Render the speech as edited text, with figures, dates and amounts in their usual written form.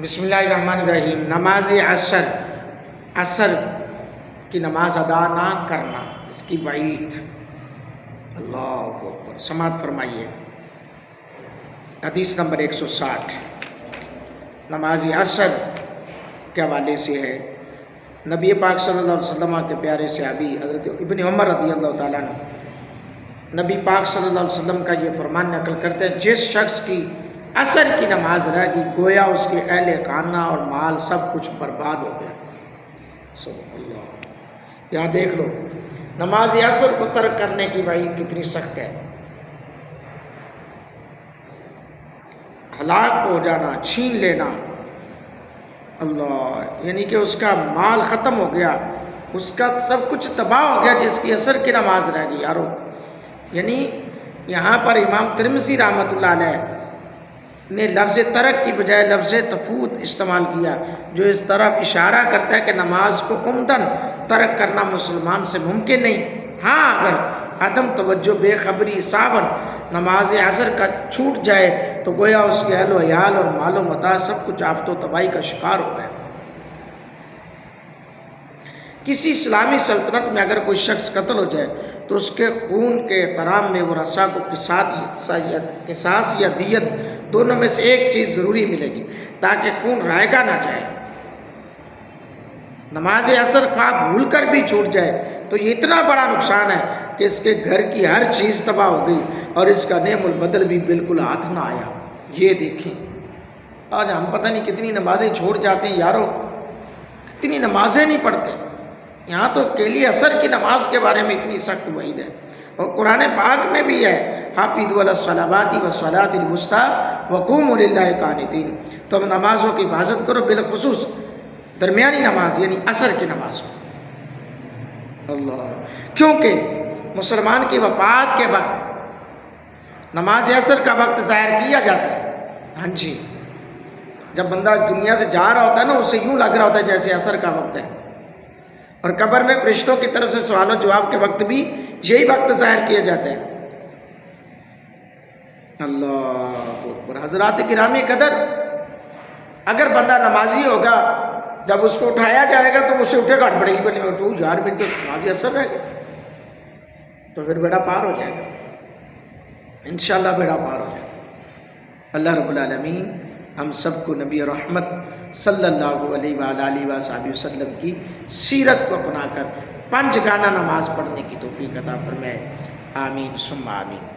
بسم اللہ الرحمن الرحیم۔ نماز عصر کی نماز ادا نہ کرنا، اس کی وعید۔ اللہ اکبر، سماعت فرمائیے۔ حدیث نمبر 160 نماز عصر کے حوالے سے ہے۔ نبی پاک صلی اللہ علیہ وسلم کے پیارے صحابی حضرت ابن عمر رضی اللہ تعالیٰ عنہ نبی پاک صلی اللہ علیہ وسلم کا یہ فرمان نقل کرتے ہیں، جس شخص کی عصر کی نماز رہ گئی گویا اس کے اہل خانہ اور مال سب کچھ برباد ہو گیا۔ سبحان اللہ، یہاں دیکھ لو نماز عصر کو ترک کرنے کی وعید کتنی سخت ہے۔ ہلاک ہو جانا، چھین لینا، اللہ، یعنی کہ اس کا مال ختم ہو گیا، اس کا سب کچھ تباہ ہو گیا جس کی عصر کی نماز رہ گئی۔ یارو، یعنی یہاں پر امام ترمذی رحمۃ اللہ علیہ نے لفظ ترک کی بجائے لفظ تفوت استعمال کیا، جو اس طرف اشارہ کرتا ہے کہ نماز کو عمدن ترک کرنا مسلمان سے ممکن نہیں۔ ہاں، اگر عدم توجہ، بے خبری، ساون نماز عصر کا چھوٹ جائے تو گویا اس کے اہل و عیال اور مال و متاع سب کچھ آفت و تباہی کا شکار ہو گئے۔ کسی اسلامی سلطنت میں اگر کوئی شخص قتل ہو جائے تو اس کے خون کے احترام میں ورثاء کو قصاص یا دیت دونوں میں سے ایک چیز ضروری ملے گی تاکہ خون رائگاں نہ جائے۔ نماز عصر خواہ بھول کر بھی چھوٹ جائے تو یہ اتنا بڑا نقصان ہے کہ اس کے گھر کی ہر چیز تباہ ہو گئی اور اس کا نعم البدل بھی بالکل ہاتھ نہ آیا۔ یہ دیکھیں آج ہم پتہ نہیں کتنی نمازیں چھوڑ جاتے ہیں یارو، کتنی نمازیں نہیں پڑھتے۔ یہاں تو اکیلی عصر کی نماز کے بارے میں اتنی سخت وعید ہے، اور قرآن پاک میں بھی ہے، حافظوا علی الصلوات والصلاۃ الوسطیٰ وقوموا للہ قانتین۔ تم نمازوں کی حفاظت کرو، بالخصوص درمیانی نماز یعنی عصر کی نماز۔ اللہ، کیونکہ مسلمان کی وفات کے وقت نماز عصر کا وقت ظاہر کیا جاتا ہے۔ ہاں جی، جب بندہ دنیا سے جا رہا ہوتا ہے نا، اسے یوں لگ رہا ہوتا ہے جیسے عصر کا وقت ہے، اور قبر میں فرشتوں کی طرف سے سوال و جواب کے وقت بھی یہی وقت ظاہر کیا جاتا ہے۔ اللہ اکبر، حضرات گرامی قدر، اگر بندہ نمازی ہوگا جب اس کو اٹھایا جائے گا تو اسے اٹھے گا، بڑے ہی بنے اٹھو یار، میری تو نمازی عصر رہ گیا، تو پھر بیڑا پار ہو جائے گا، انشاءاللہ بیڑا پار ہو جائے گا۔ اللہ رب العالمین ہم سب کو نبی رحمت صلی اللہ علیہ وآلہ وصحبہ وسلم کی سیرت کو اپنا کر 5 گانا نماز پڑھنے کی توفیق عطا فرمائے، آمین ثم آمین۔